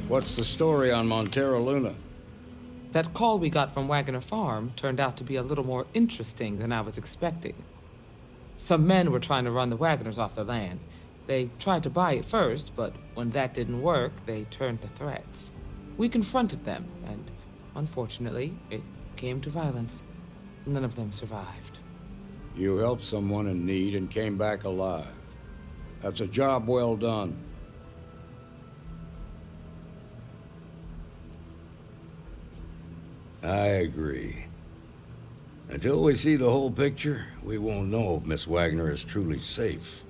What's the story on Montero Luna? That call we got from Wagner Farm turned out to be a little more interesting than I was expecting. Some men were trying to run the Wagners off their land. They tried to buy it first, but when that didn't work, they turned to threats. We confronted them, and unfortunately, it came to violence. None of them survived. You helped someone in need and came back alive. That's a job well done. I agree. Until we see the whole picture, we won't know if Miss Wagner is truly safe.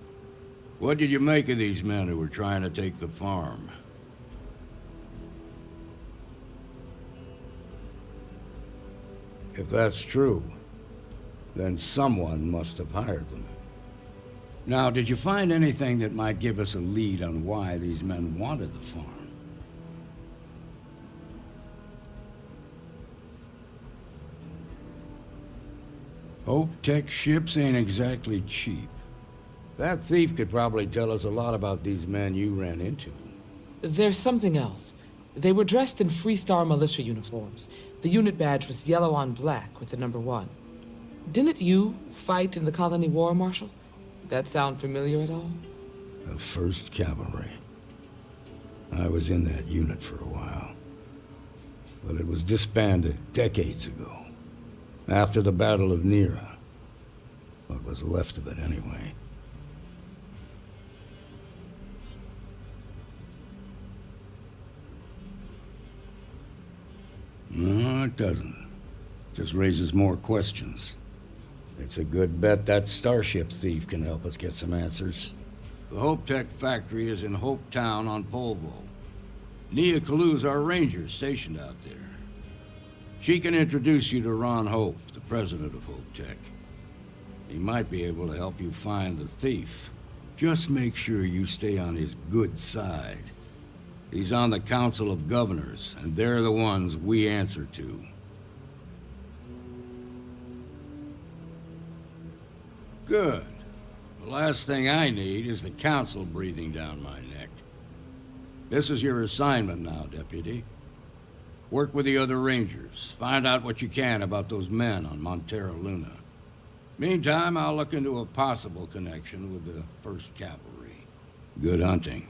What did you make of these men who were trying to take the farm? If that's true, then someone must have hired them. Now, did you find anything that might give us a lead on why these men wanted the farm? Hope Tech ships ain't exactly cheap. That thief could probably tell us a lot about these men you ran into. There's something else. They were dressed in Freestar militia uniforms. The unit badge was yellow on black with the number 1. Didn't you fight in the Colony War, Marshal? That sound familiar at all? The 1st Cavalry. I was in that unit for a while. But it was disbanded decades ago. After the Battle of Nera. What was left of it, anyway. No, it doesn't. Just raises more questions. It's a good bet that starship thief can help us get some answers. The Hope Tech factory is in Hope Town on Polvo. Ranger Kalu's our ranger stationed out there. She can introduce you to Ron Hope, the president of Hope Tech. He might be able to help you find the thief. Just make sure you stay on his good side. He's on the Council of Governors, and they're the ones we answer to. Good. The last thing I need is the Council breathing down my neck. This is your assignment now, Deputy. Work with the other Rangers. Find out what you can about those men on Montero Luna. Meantime, I'll look into a possible connection with the 1st Cavalry. Good hunting.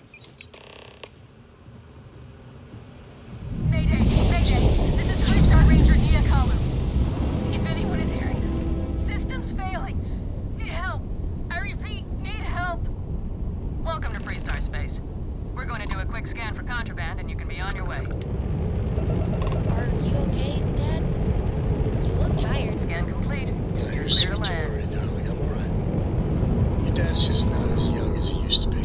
Mayday, Mayday, this is Freestar Ranger Kalu. If anyone is hearing this, system's failing. Need help. I repeat, need help. Welcome to Freestar Space. We're going to do a quick scan for contraband and you can be on your way. Are you okay, Dad? You look tired. Scan complete. You're sweet to worry, darling. I'm alright. Your dad's just not as young as he used to be.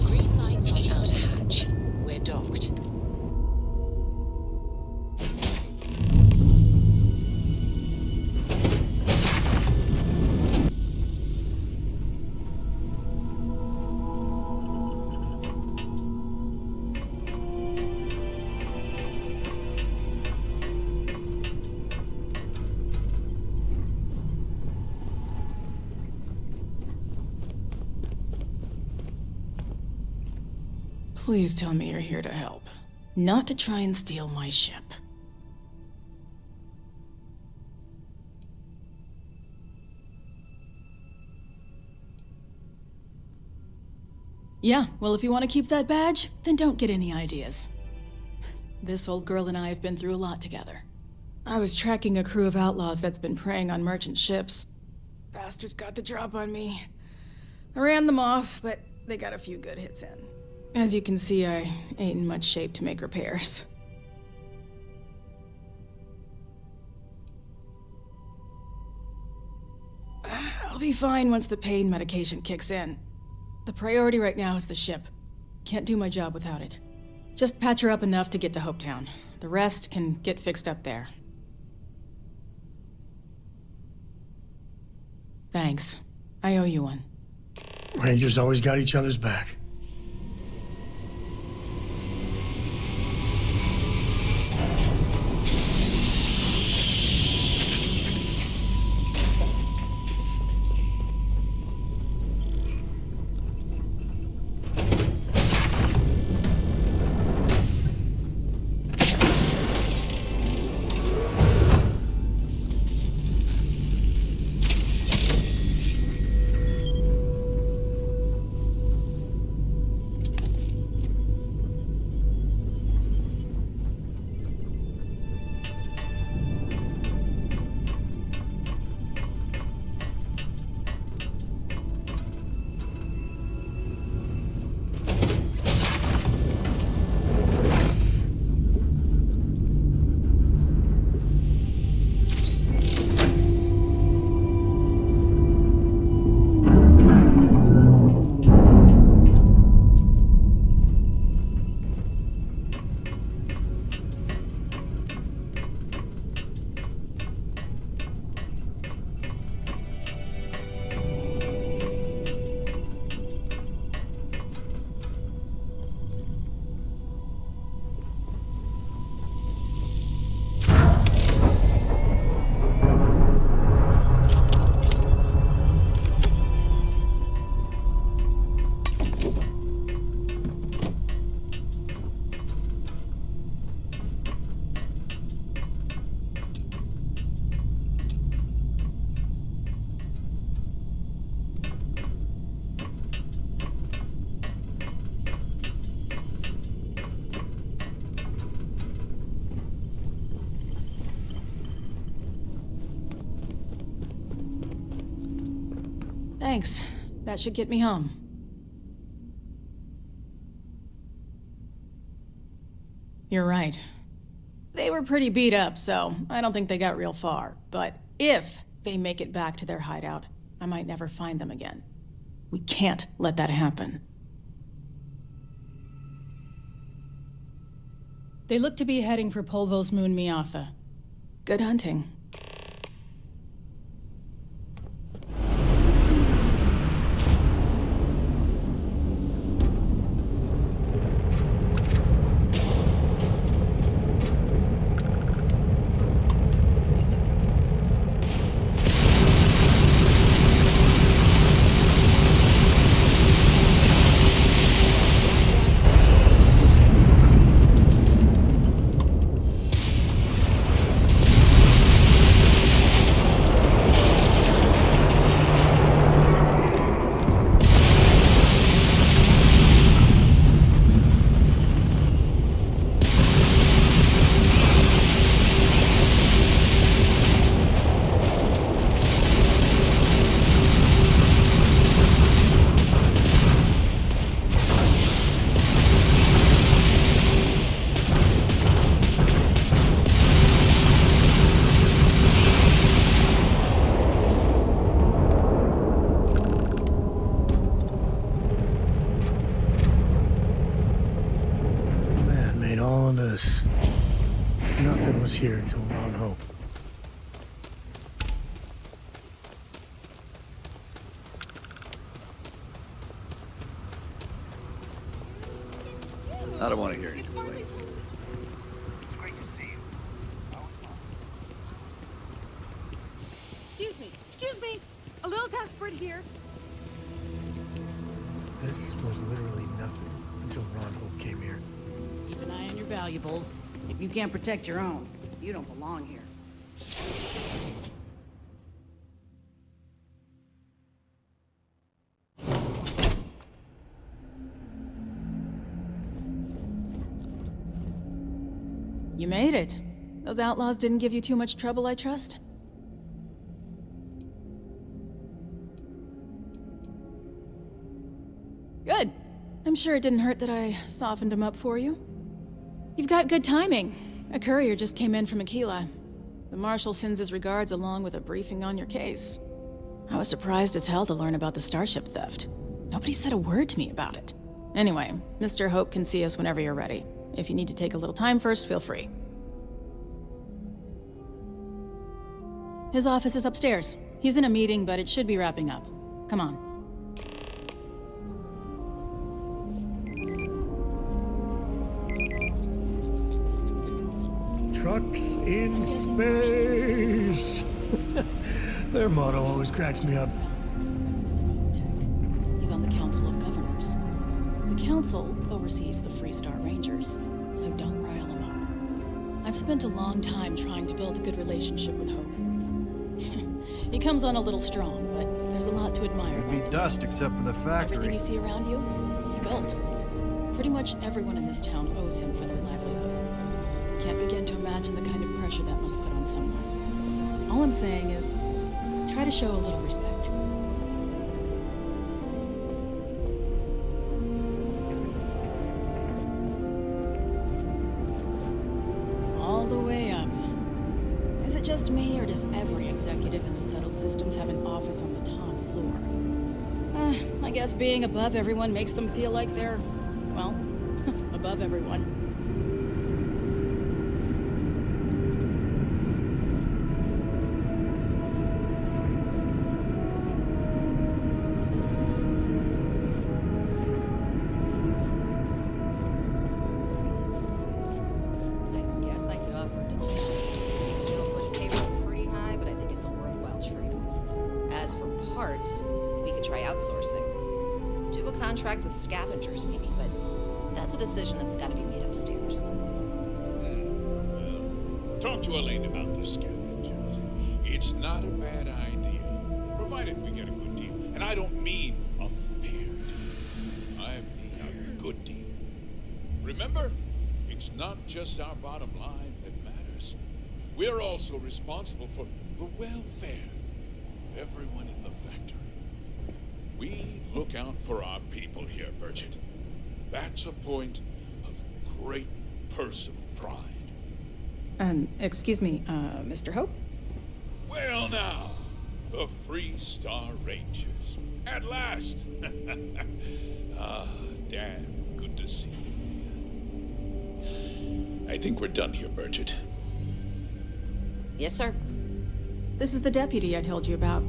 Green lights on outer hatch. We're docked. Please tell me you're here to help, not to try and steal my ship. Yeah, well, if you want to keep that badge, then don't get any ideas. This old girl and I have been through a lot together. I was tracking a crew of outlaws that's been preying on merchant ships. Bastards got the drop on me. I ran them off, but they got a few good hits in. As you can see, I ain't in much shape to make repairs. I'll be fine once the pain medication kicks in. The priority right now is the ship. Can't do my job without it. Just patch her up enough to get to Hopetown. The rest can get fixed up there. Thanks. I owe you one. Rangers always got each other's back. Thanks. That should get me home. You're right. They were pretty beat up, so I don't think they got real far. But if they make it back to their hideout, I might never find them again. We can't let that happen. They look to be heading for Polvo's moon Miatha. Good hunting. Nothing was here until Mount Hope. I don't want to hear any complaints. Excuse me. A little desperate here. This was literally nothing until Ron Hope came here. Keep an eye on your valuables. If you can't protect your own, you don't belong here. You made it. Those outlaws didn't give you too much trouble, I trust? Good. I'm sure it didn't hurt that I softened him up for you. You've got good timing. A courier just came in from Aquila. The Marshal sends his regards along with a briefing on your case. I was surprised as hell to learn about the starship theft. Nobody said a word to me about it. Anyway, Mr. Hope can see us whenever you're ready. If you need to take a little time first, feel free. His office is upstairs. He's in a meeting, but it should be wrapping up. Come on. Trucks in space. Their motto always cracks me up. He's on the Council of Governors. The Council oversees the Freestar Rangers, so don't rile him up. I've spent a long time trying to build a good relationship with Hope. He comes on a little strong, but there's a lot to admire. It'd be about him. dust except for the factory. Everything you see around you, he built. Pretty much everyone in this town owes him for their livelihood. Can't begin to imagine the kind of pressure that must put on someone. All I'm saying is, try to show a little respect. All the way up. Is it just me, or does every executive in the settled systems have an office on the top floor? I guess being above everyone makes them feel like they're, well, above everyone. Contract with scavengers, maybe, but that's a decision that's got to be made upstairs. Well, talk to Elaine about the scavengers. It's not a bad idea, provided we get a good deal. And I don't mean a fair deal. I mean a good deal. Remember, it's not just our bottom line that matters. We're also responsible for the welfare of everyone in the factory. We look out for our people here, Bridget. That's a point of great personal pride. Excuse me, Mr. Hope? Well now, the Freestar Rangers. At last! Ah, damn good to see you. I think we're done here, Bridget. Yes, sir. This is the deputy I told you about.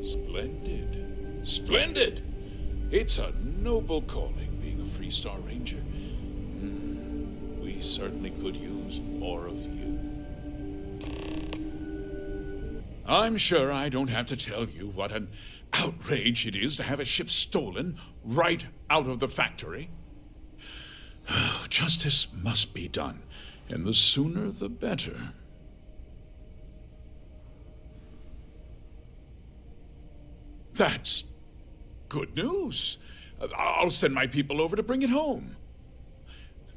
Splendid. Splendid! It's a noble calling, being a Freestar Ranger. We certainly could use more of you. I'm sure I don't have to tell you what an outrage it is to have a ship stolen right out of the factory. Justice must be done, and the sooner the better. That's good news. I'll send my people over to bring it home.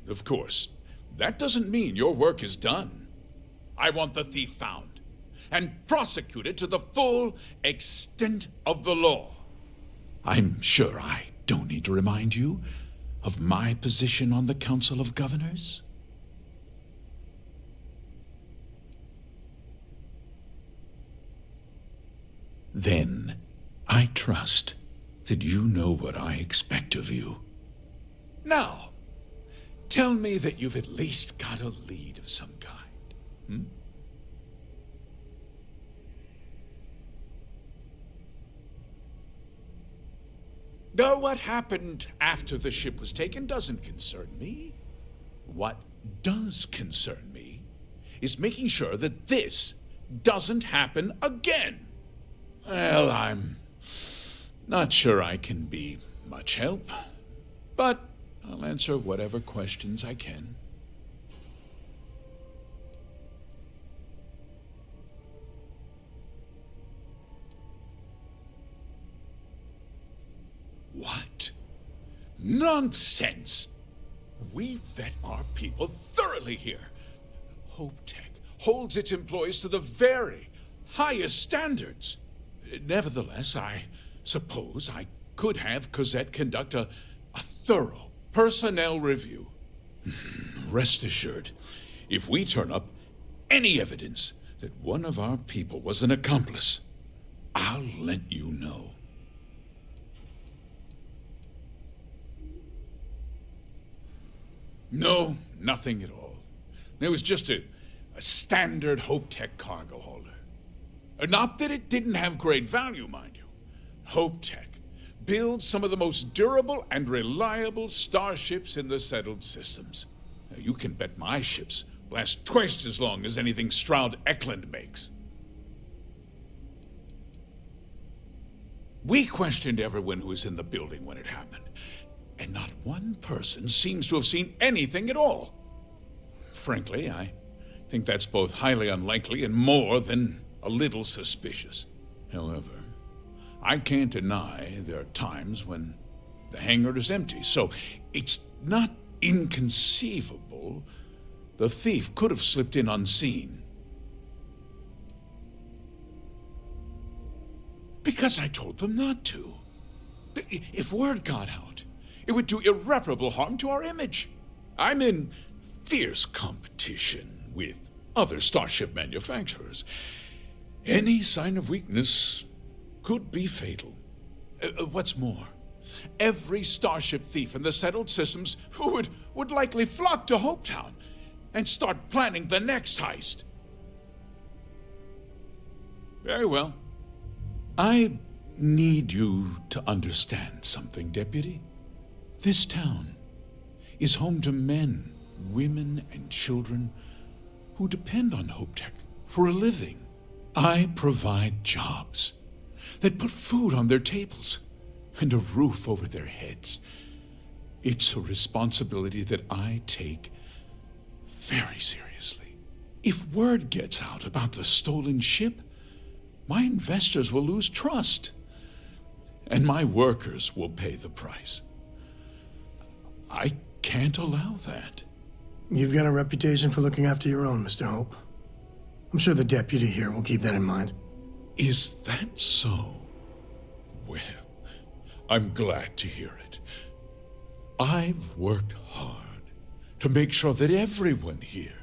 Of course, that doesn't mean your work is done. I want the thief found and prosecuted to the full extent of the law. I'm sure I don't need to remind you of my position on the Council of Governors. Then, I trust that you know what I expect of you. Now, tell me that you've at least got a lead of some kind. Now, what happened after the ship was taken doesn't concern me. What does concern me is making sure that this doesn't happen again. Well, I'm not sure I can be much help, but I'll answer whatever questions I can. What? Nonsense! We vet our people thoroughly here. HopeTech holds its employees to the very highest standards. Nevertheless, I suppose I could have Cosette conduct a thorough personnel review. Rest assured, if we turn up any evidence that one of our people was an accomplice, I'll let you know. No, nothing at all. It was just a standard HopeTech cargo holder. Not that it didn't have great value, mind you. HopeTech builds some of the most durable and reliable starships in the settled systems. Now, you can bet my ships last twice as long as anything Stroud-Eklund makes. We questioned everyone who was in the building when it happened, and not one person seems to have seen anything at all. Frankly, I think that's both highly unlikely and more than a little suspicious. However, I can't deny there are times when the hangar is empty, so it's not inconceivable the thief could have slipped in unseen. Because I told them not to. If word got out, it would do irreparable harm to our image. I'm in fierce competition with other starship manufacturers. Any sign of weakness could be fatal. What's more, every starship thief in the settled systems would likely flock to Hopetown and start planning the next heist. Very well. I need you to understand something, Deputy. This town is home to men, women, and children who depend on HopeTech for a living. I provide jobs that put food on their tables and a roof over their heads. It's a responsibility that I take very seriously. If word gets out about the stolen ship, my investors will lose trust, and my workers will pay the price. I can't allow that. You've got a reputation for looking after your own, Mr. Hope. I'm sure the deputy here will keep that in mind. Is that so? Well, I'm glad to hear it. I've worked hard to make sure that everyone here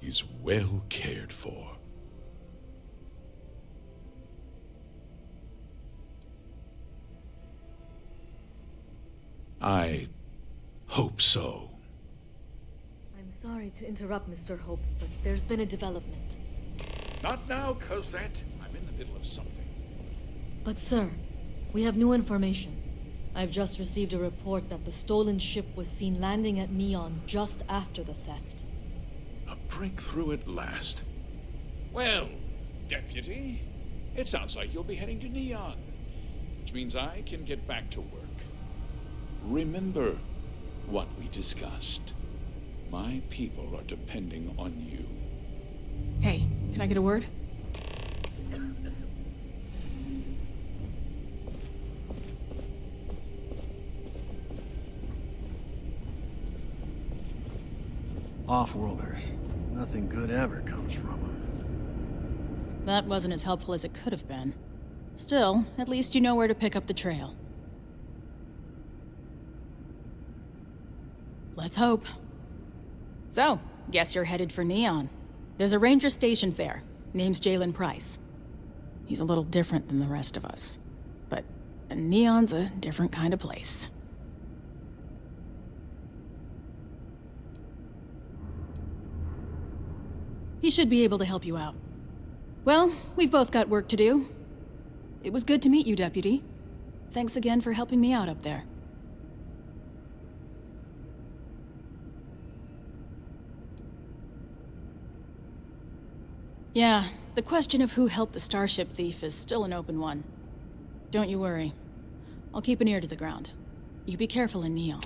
is well cared for. I hope so. I'm sorry to interrupt, Mr. Hope, but there's been a development. Not now, Cosette. I'm in the middle of something. But sir, we have new information. I've just received a report that the stolen ship was seen landing at Neon just after the theft. A breakthrough at last. Well, Deputy, it sounds like you'll be heading to Neon, which means I can get back to work. Remember what we discussed. My people are depending on you. Hey, can I get a word? Off-worlders. Nothing good ever comes from them. That wasn't as helpful as it could have been. Still, at least you know where to pick up the trail. Let's hope. So, guess you're headed for Neon. There's a ranger stationed there. Name's Jalen Price. He's a little different than the rest of us. But Neon's a different kind of place. He should be able to help you out. Well, we've both got work to do. It was good to meet you, Deputy. Thanks again for helping me out up there. Yeah, the question of who helped the Starship thief is still an open one. Don't you worry. I'll keep an ear to the ground. You be careful in Neon.